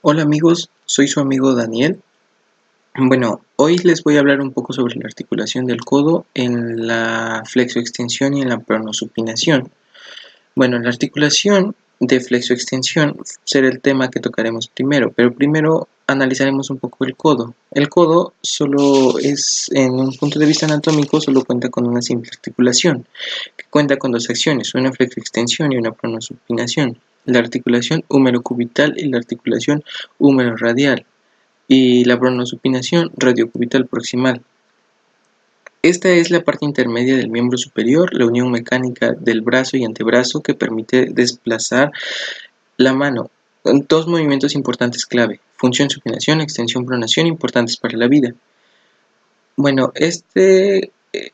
Hola amigos, soy su amigo Daniel. Bueno, hoy les voy a hablar un poco sobre la articulación del codo en la flexoextensión y en la pronosupinación. Bueno, la articulación de flexoextensión será el tema que tocaremos primero, pero primero analizaremos un poco el codo. El codo solo es, en un punto de vista anatómico, solo cuenta con una simple articulación, que cuenta con dos acciones, una flexoextensión y una pronosupinación. La articulación húmero-cubital y la articulación húmero-radial y la pronosupinación radiocubital proximal. Esta es la parte intermedia del miembro superior, la unión mecánica del brazo y antebrazo que permite desplazar la mano. Dos movimientos importantes clave, función supinación, extensión pronación, importantes para la vida. Bueno,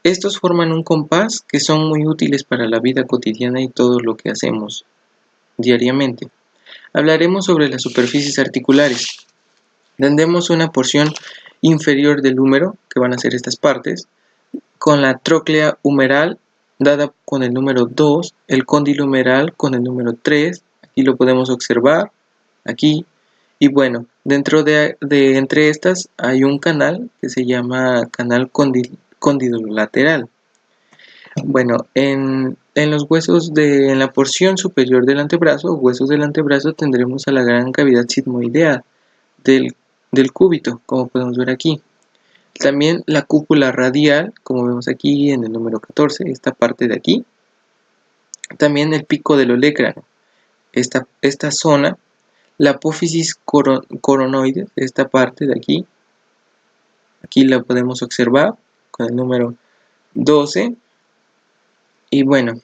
estos forman un compás que son muy útiles para la vida cotidiana y todo lo que hacemos diariamente. Hablaremos sobre las superficies articulares. Tendremos una porción inferior del húmero, que van a ser estas partes, con la tróclea humeral dada con el número 2, el cóndilo humeral con el número 3, aquí lo podemos observar, aquí, y bueno, dentro de entre estas hay un canal que se llama canal condilolateral. Bueno, en los huesos en la porción superior del antebrazo, huesos del antebrazo, tendremos a la gran cavidad sigmoidea del cúbito, como podemos ver aquí. También la cúpula radial, como vemos aquí en el número 14, esta parte de aquí. También el pico del olecrano, esta zona. La apófisis coronoide, esta parte de aquí. Aquí la podemos observar con el número 12. Y bueno,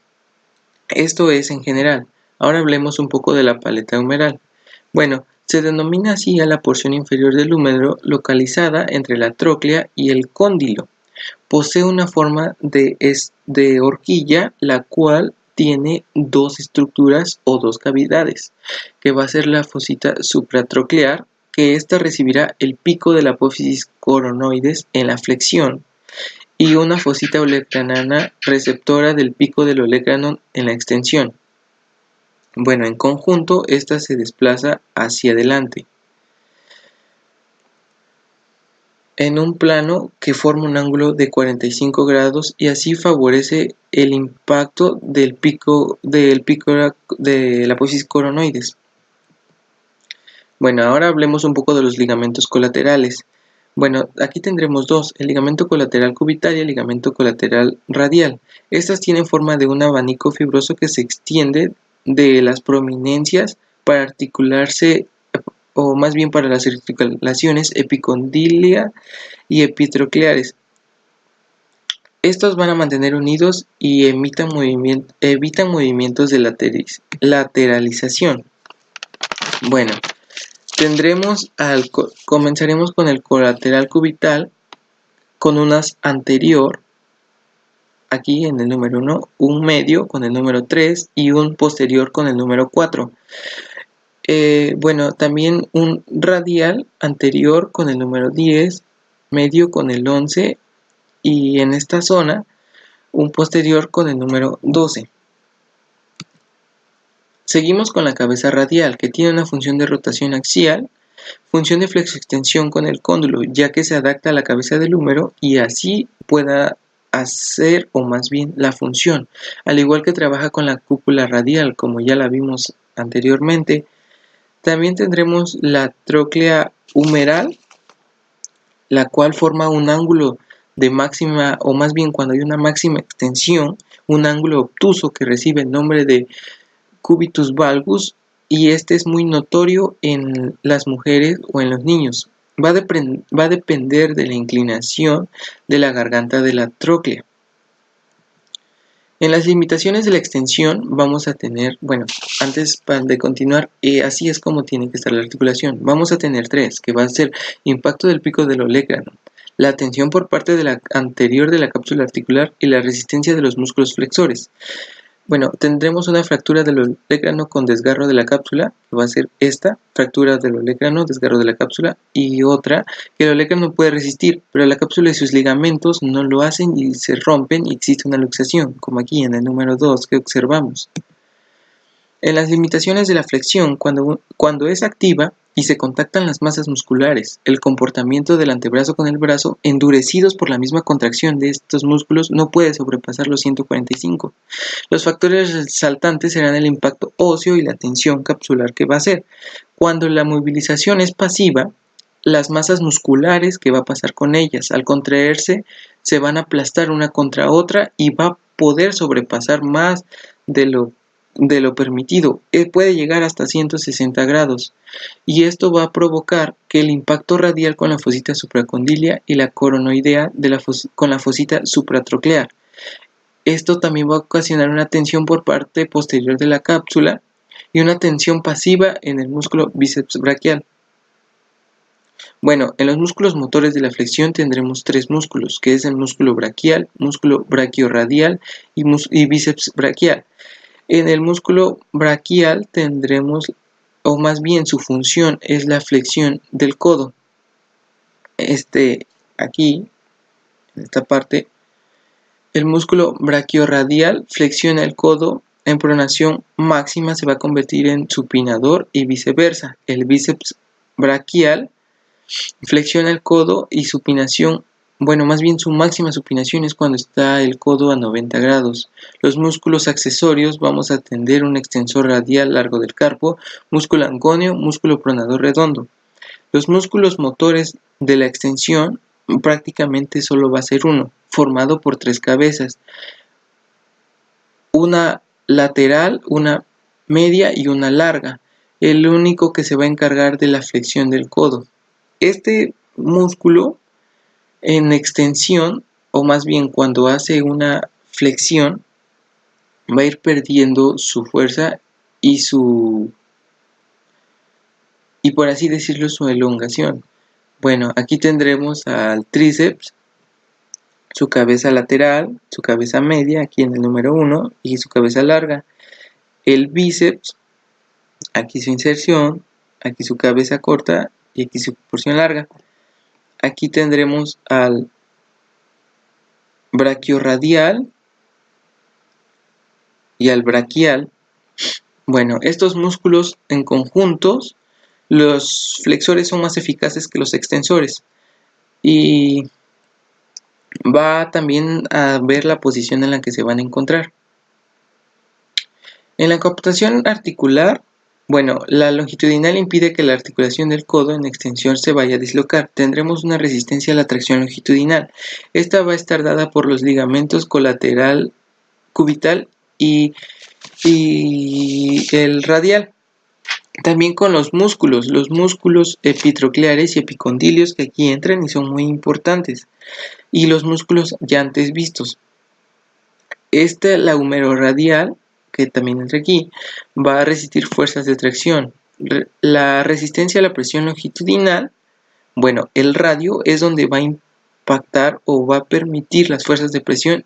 esto es en general. Ahora hablemos un poco de la paleta humeral. Bueno, se denomina así a la porción inferior del húmero localizada entre la tróclea y el cóndilo. Posee una forma de horquilla, la cual tiene dos estructuras o dos cavidades, que va a ser la fosita supratroclear, que ésta recibirá el pico de la apófisis coronoides en la flexión, y una fosita olecranana receptora del pico del olecrano en la extensión. Bueno, en conjunto, esta se desplaza hacia adelante en un plano que forma un ángulo de 45 grados y así favorece el impacto del pico de la apófisis coronoides. Bueno, ahora hablemos un poco de los ligamentos colaterales. Bueno, aquí tendremos dos, el ligamento colateral cubital y el ligamento colateral radial. Estas tienen forma de un abanico fibroso que se extiende de las prominencias para articularse, o más bien para las articulaciones epicondília y epitrocleares. Estos van a mantener unidos y evitan movimientos de lateralización. Bueno, comenzaremos con el colateral cubital con un as anterior, aquí en el número 1, un medio con el número 3 y un posterior con el número 4. Bueno, también un radial anterior con el número 10, medio con el 11 y en esta zona un posterior con el número 12. Seguimos con la cabeza radial, que tiene una función de rotación axial, función de flexoextensión con el cóndulo, ya que se adapta a la cabeza del húmero y así pueda hacer, o más bien la función, al igual que trabaja con la cúpula radial, como ya la vimos anteriormente. También tendremos la tróclea humeral, la cual forma un ángulo de máxima, o más bien cuando hay una máxima extensión, un ángulo obtuso que recibe el nombre de cubitus valgus, y este es muy notorio en las mujeres o en los niños. Va a depender de la inclinación de la garganta de la tróclea. En las limitaciones de la extensión vamos a tener, bueno, antes de continuar, así es como tiene que estar la articulación. Vamos a tener tres, que va a ser impacto del pico del olecrano, la tensión por parte de la anterior de la cápsula articular y la resistencia de los músculos flexores. Bueno, tendremos una fractura del olecrano con desgarro de la cápsula, que va a ser esta, fractura del olecrano, desgarro de la cápsula, y otra, que el olecrano puede resistir, pero la cápsula y sus ligamentos no lo hacen y se rompen y existe una luxación, como aquí en el número 2 que observamos. En las limitaciones de la flexión, cuando es activa, y se contactan las masas musculares. El comportamiento del antebrazo con el brazo, endurecidos por la misma contracción de estos músculos, no puede sobrepasar los 145. Los factores resaltantes serán el impacto óseo y la tensión capsular que va a hacer. Cuando la movilización es pasiva, las masas musculares, ¿qué va a pasar con ellas? Al contraerse, se van a aplastar una contra otra y va a poder sobrepasar más de lo permitido. Puede llegar hasta 160 grados. Y esto va a provocar que el impacto radial con la fosita supracondilia y la coronoidea con la fosita supratroclear. Esto también va a ocasionar una tensión por parte posterior de la cápsula y una tensión pasiva en el músculo bíceps braquial. Bueno, en los músculos motores de la flexión tendremos tres músculos, que es el músculo braquial, músculo braquiorradial y bíceps braquial. En el músculo braquial tendremos, o más bien su función es la flexión del codo. Aquí, en esta parte, el músculo braquiorradial flexiona el codo en pronación máxima, se va a convertir en supinador y viceversa. El bíceps braquial flexiona el codo y supinación, bueno, más bien su máxima supinación es cuando está el codo a 90 grados. Los músculos accesorios vamos a tener un extensor radial largo del carpo, músculo angóneo, músculo pronador redondo. Los músculos motores de la extensión prácticamente solo va a ser uno, formado por tres cabezas, una lateral, una media y una larga, el único que se va a encargar de la flexión del codo. Este músculo en extensión, o más bien cuando hace una flexión, va a ir perdiendo su fuerza y por así decirlo, su elongación. Bueno, aquí tendremos al tríceps, su cabeza lateral, su cabeza media, aquí en el número 1, y su cabeza larga. El bíceps, aquí su inserción, aquí su cabeza corta y aquí su porción larga. Aquí tendremos al braquiorradial y al braquial. Bueno, estos músculos en conjuntos, los flexores son más eficaces que los extensores y va también a ver la posición en la que se van a encontrar. En la computación articular, bueno, la longitudinal impide que la articulación del codo en extensión se vaya a dislocar. Tendremos una resistencia a la tracción longitudinal. Esta va a estar dada por los ligamentos colateral cubital y el radial. También con los músculos epitrocleares y epicondilios que aquí entran y son muy importantes. Y los músculos ya antes vistos. La humerorradial, que también entra aquí, va a resistir fuerzas de tracción. La resistencia a la presión longitudinal, bueno, el radio es donde va a impactar o va a permitir las fuerzas de presión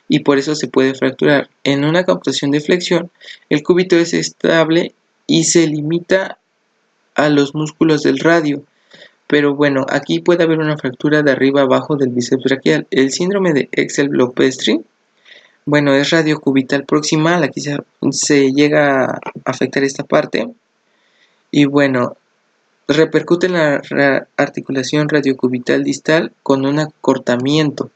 y por eso se puede fracturar. En una computación de flexión, el cúbito es estable y se limita a los músculos del radio. Pero bueno, aquí puede haber una fractura de arriba abajo del bíceps braquial. El síndrome de Excel-Lopestri, bueno, es radiocubital proximal, aquí se llega a afectar esta parte. Y bueno, repercute en la articulación radiocubital distal con un acortamiento.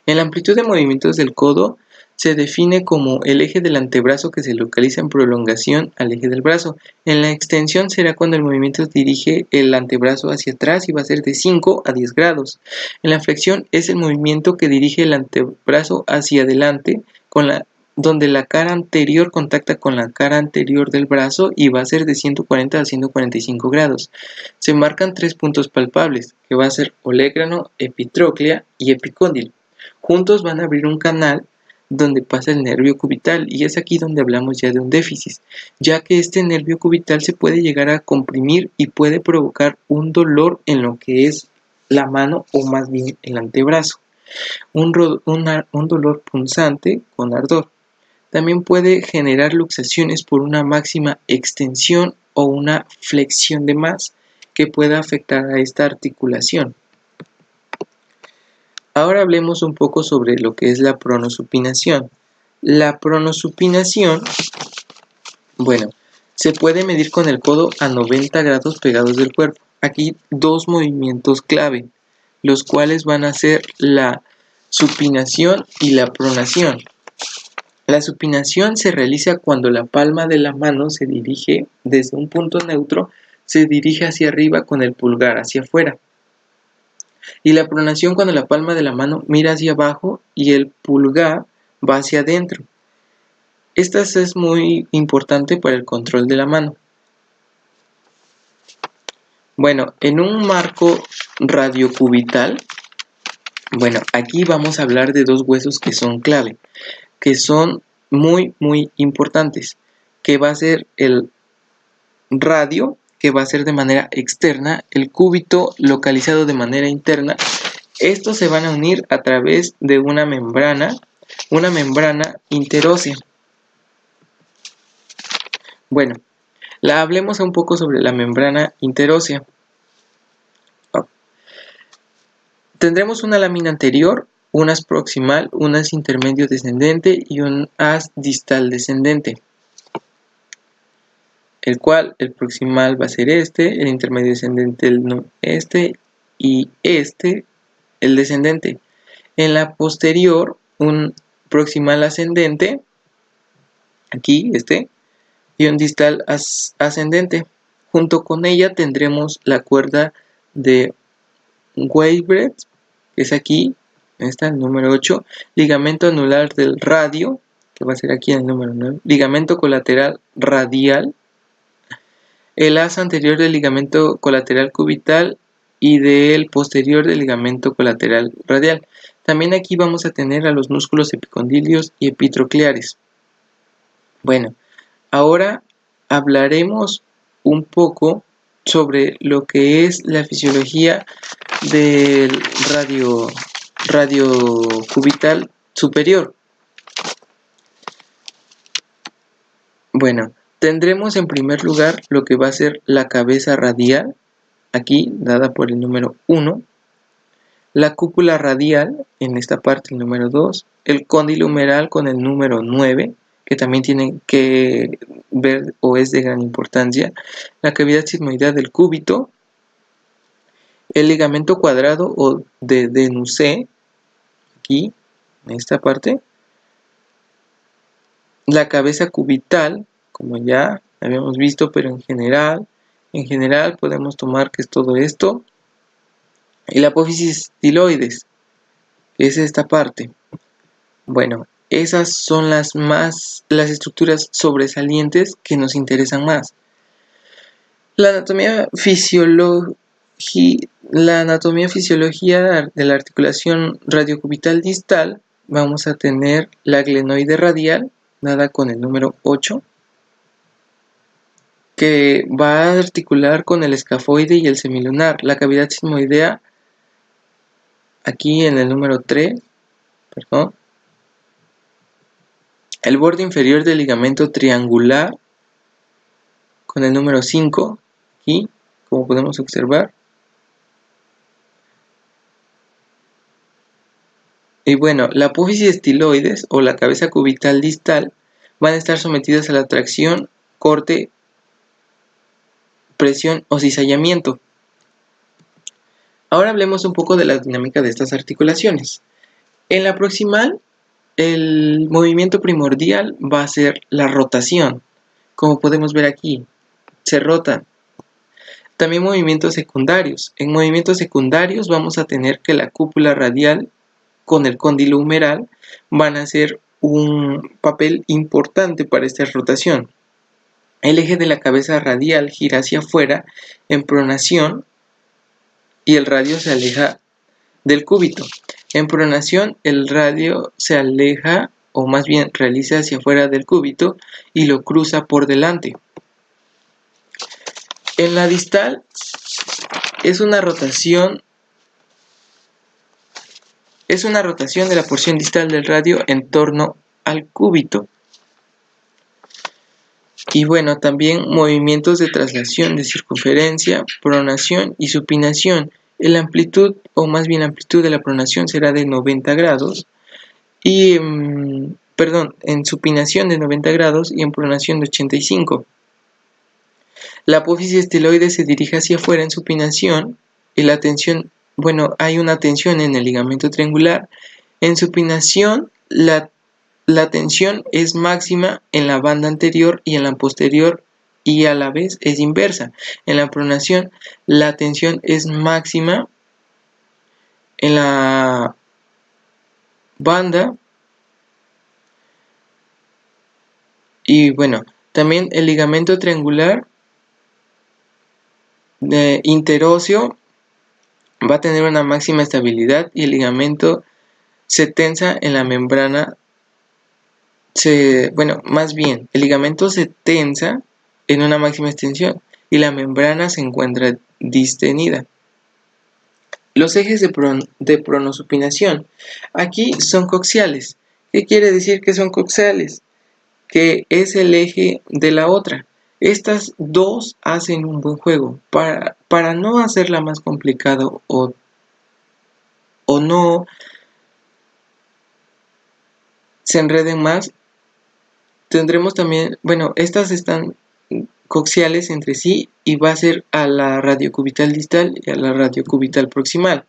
En la amplitud de movimientos del codo se define como el eje del antebrazo que se localiza en prolongación al eje del brazo. En la extensión será cuando el movimiento dirige el antebrazo hacia atrás y va a ser de 5 a 10 grados. En la flexión es el movimiento que dirige el antebrazo hacia adelante donde la cara anterior contacta con la cara anterior del brazo y va a ser de 140 a 145 grados. Se marcan tres puntos palpables, que va a ser olecrano, epitróclea y epicóndilo. Juntos van a abrir un canal donde pasa el nervio cubital y es aquí donde hablamos ya de un déficit, ya que este nervio cubital se puede llegar a comprimir y puede provocar un dolor en lo que es la mano o más bien el antebrazo, un dolor punzante con ardor. También puede generar luxaciones por una máxima extensión o una flexión de más que pueda afectar a esta articulación. Ahora hablemos un poco sobre lo que es la pronosupinación. La pronosupinación, bueno, Se puede medir con el codo a 90 grados pegados del cuerpo. Aquí dos movimientos clave, los cuales van a ser la supinación y la pronación. La supinación se realiza cuando la palma de la mano se dirige desde un punto neutro, se dirige hacia arriba con el pulgar hacia afuera. Y la pronación cuando la palma de la mano mira hacia abajo y el pulgar va hacia adentro. Esta es muy importante para el control de la mano. Bueno, en un marco radiocubital, aquí vamos a hablar de dos huesos que son clave, que son muy importantes, que va a ser el radio, que va a ser de manera externa, el cúbito localizado de manera interna. Estos se van a unir a través de una membrana interósea. Bueno, hablemos un poco sobre la membrana interósea. Tendremos una lámina anterior, un haz proximal, un haz intermedio descendente y un haz distal descendente. El cual, el proximal va a ser el intermedio descendente y el descendente. En la posterior, un proximal ascendente, aquí y un distal ascendente. Junto con ella tendremos la cuerda de Weisbrod, que es aquí, el número 8, ligamento anular del radio, que va a ser aquí el número 9, ligamento colateral radial, el haz anterior del ligamento colateral cubital y del posterior del ligamento colateral radial. También aquí vamos a tener a los músculos epicondilios y epitrocleares. Bueno, ahora hablaremos un poco sobre lo que es la fisiología del radio cubital superior. Bueno, tendremos en primer lugar lo que va a ser la cabeza radial, aquí dada por el número 1, la cúpula radial, en esta parte el número 2, el cóndilo humeral con el número 9, que también tienen que ver o es de gran importancia, la cavidad sigmoidea del cúbito, el ligamento cuadrado o de Denucé, aquí, en esta parte, la cabeza cubital, como ya habíamos visto, pero en general podemos tomar que es todo esto, y la apófisis estiloides, que es esta parte. Bueno, esas son las estructuras sobresalientes que nos interesan más. La anatomía fisiología de la articulación radiocubital distal, vamos a tener la glenoide radial, dada con el número 8, que va a articular con el escafoide y el semilunar. La cavidad sigmoidea, aquí en el número 3, el borde inferior del ligamento triangular, con el número 5, aquí, como podemos observar. Y bueno, la apófisis estiloides o la cabeza cubital distal van a estar sometidas a la tracción, corte, presión o cizallamiento. Ahora hablemos un poco de la dinámica de estas articulaciones. En la proximal, el movimiento primordial va a ser la rotación. Como podemos ver aquí, se rotan. También movimientos secundarios. En movimientos secundarios vamos a tener que la cúpula radial con el cóndilo humeral van a hacer un papel importante para esta rotación. El eje de la cabeza radial gira hacia afuera en pronación y el radio se aleja del cúbito. En pronación el radio se aleja o más bien realiza hacia afuera del cúbito y lo cruza por delante. En la distal es una rotación de la porción distal del radio en torno al cúbito. Y bueno, también movimientos de traslación, de circunferencia, pronación y supinación. La amplitud, o más bien la amplitud de la pronación será de 90 grados. Y, en supinación de 90 grados y en pronación de 85. La apófisis esteloide se dirige hacia afuera en supinación y la tensión, bueno, hay una tensión en el ligamento triangular. En supinación, la tensión es máxima en la banda anterior y en la posterior y a la vez es inversa. En la pronación, la tensión es máxima en la banda y bueno, también el ligamento triangular interóseo va a tener una máxima estabilidad y el ligamento se tensa en la membrana. Más bien, el ligamento se tensa en una máxima extensión y la membrana se encuentra distenida. Los ejes de pronosupinación aquí son coaxiales. ¿Qué quiere decir que son coaxiales? Que es el eje de la otra. Estas dos hacen un buen juego. Para no hacerla más complicado o no se enreden más, tendremos también, estas están coaxiales entre sí y va a ser a la radiocubital distal y a la radiocubital proximal.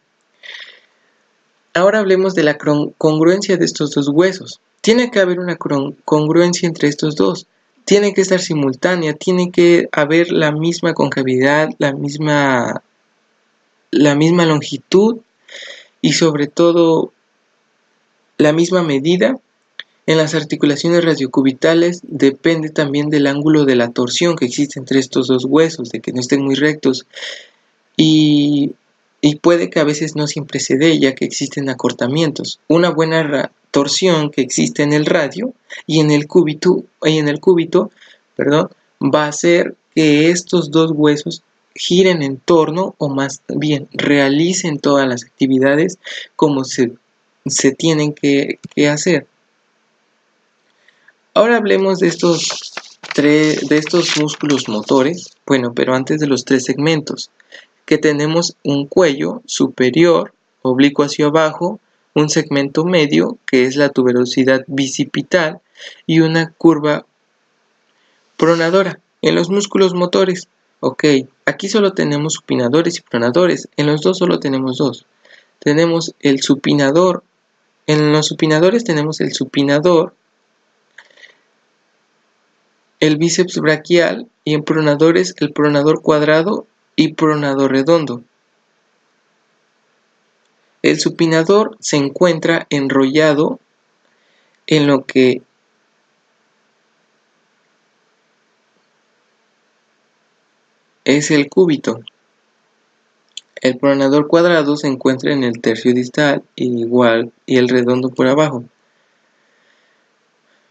Ahora hablemos de la congruencia de estos dos huesos. Tiene que haber una congruencia entre estos dos. Tiene que estar simultánea, tiene que haber la misma concavidad, la misma longitud y sobre todo la misma medida. En las articulaciones radiocubitales depende también del ángulo de la torsión que existe entre estos dos huesos, de que no estén muy rectos. Y puede que a veces no siempre se dé, ya que existen acortamientos. Una buena torsión que existe en el radio y en el cúbito, va a hacer que estos dos huesos giren en torno, o más bien realicen todas las actividades como se tienen que hacer. Ahora hablemos de estos músculos motores, pero antes de los tres segmentos, que tenemos un cuello superior, oblicuo hacia abajo, un segmento medio, que es la tuberosidad bicipital, y una curva pronadora. En los músculos motores, aquí solo tenemos supinadores y pronadores, en los dos solo tenemos dos. Tenemos el supinador, en los supinadores tenemos el supinador, el bíceps braquial, y en pronadores el pronador cuadrado y pronador redondo. El supinador se encuentra enrollado en lo que es el cúbito. El pronador cuadrado se encuentra en el tercio distal y el redondo por abajo.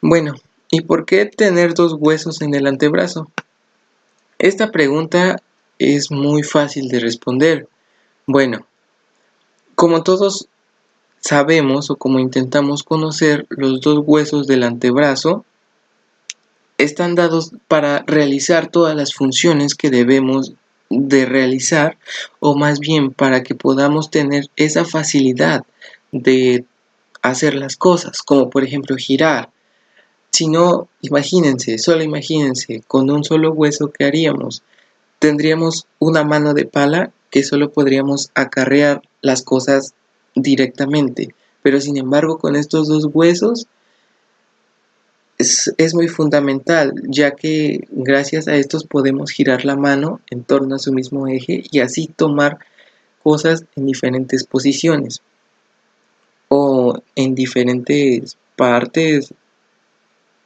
Bueno, ¿y por qué tener dos huesos en el antebrazo? Esta pregunta es muy fácil de responder. Bueno, como todos sabemos o como intentamos conocer, los dos huesos del antebrazo están dados para realizar todas las funciones que debemos de realizar, o más bien para que podamos tener esa facilidad de hacer las cosas, como por ejemplo girar. Si no, solo imagínense, con un solo hueso, ¿qué haríamos? Tendríamos una mano de pala que solo podríamos acarrear las cosas directamente, pero sin embargo con estos dos huesos es muy fundamental, ya que gracias a estos podemos girar la mano en torno a su mismo eje y así tomar cosas en diferentes posiciones o en diferentes partes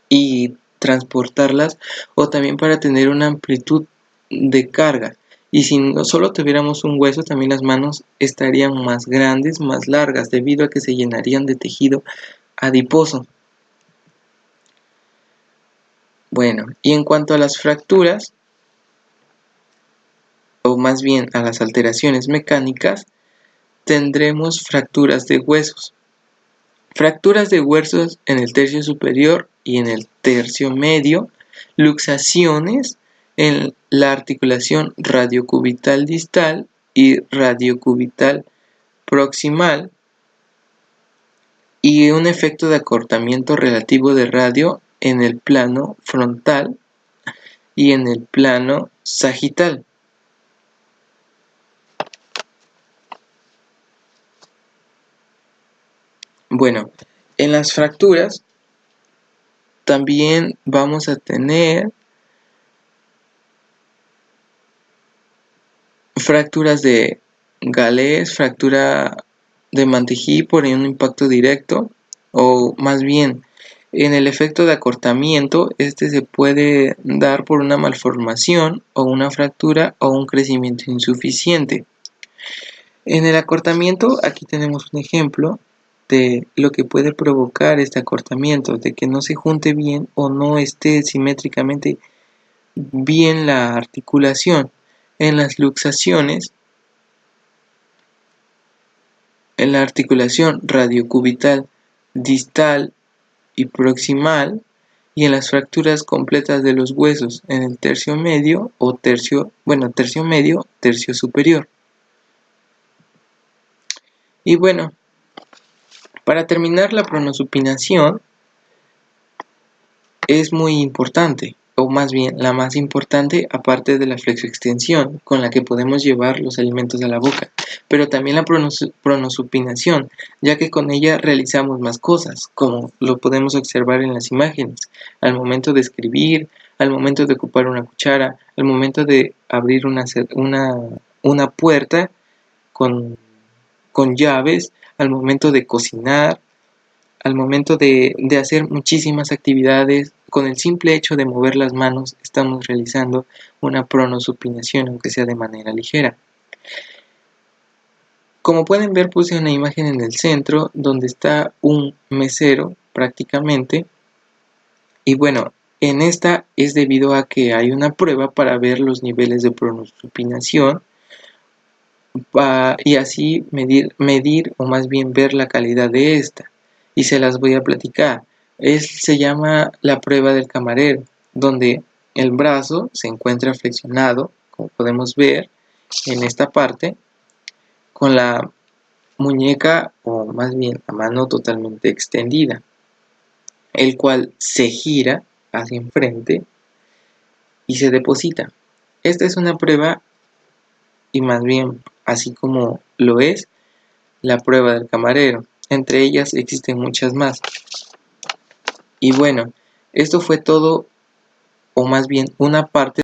y transportarlas, o también para tener una amplitud de carga. Y si no solo tuviéramos un hueso, también las manos estarían más grandes, más largas, debido a que se llenarían de tejido adiposo. Bueno, y en cuanto a las fracturas, o más bien a las alteraciones mecánicas, tendremos fracturas de huesos. Fracturas de huesos en el tercio superior y en el tercio medio, luxaciones en la articulación radiocubital distal y radiocubital proximal, y un efecto de acortamiento relativo de radio en el plano frontal y en el plano sagital. Bueno, en las fracturas también vamos a tener fracturas de Gales, fractura de Montegui por un impacto directo, o más bien en el efecto de acortamiento. Este se puede dar por una malformación o una fractura o un crecimiento insuficiente. En el acortamiento, aquí tenemos un ejemplo de lo que puede provocar este acortamiento, de que no se junte bien o no esté simétricamente bien la articulación. En las luxaciones, en la articulación radiocubital distal y proximal, y en las fracturas completas de los huesos en el tercio medio o tercio medio, tercio superior. Y bueno, para terminar, la pronosupinación es muy importante, o más bien la más importante, aparte de la flexoextensión con la que podemos llevar los alimentos a la boca, pero también la pronosupinación, ya que con ella realizamos más cosas, como lo podemos observar en las imágenes, al momento de escribir, al momento de ocupar una cuchara, al momento de abrir una puerta con llaves, al momento de cocinar, al momento de hacer muchísimas actividades. Con el simple hecho de mover las manos estamos realizando una pronosupinación, aunque sea de manera ligera. Como pueden ver, puse una imagen en el centro donde está un mesero prácticamente, y bueno, en esta es debido a que hay una prueba para ver los niveles de pronosupinación y así medir o más bien ver la calidad de esta, y se las voy a platicar. Se llama la prueba del camarero, donde el brazo se encuentra flexionado, como podemos ver en esta parte, con la muñeca o más bien la mano totalmente extendida, el cual se gira hacia enfrente y se deposita. Esta es una prueba, y más bien así como lo es la prueba del camarero. Entre ellas existen muchas más. Y bueno, esto fue todo, o más bien una parte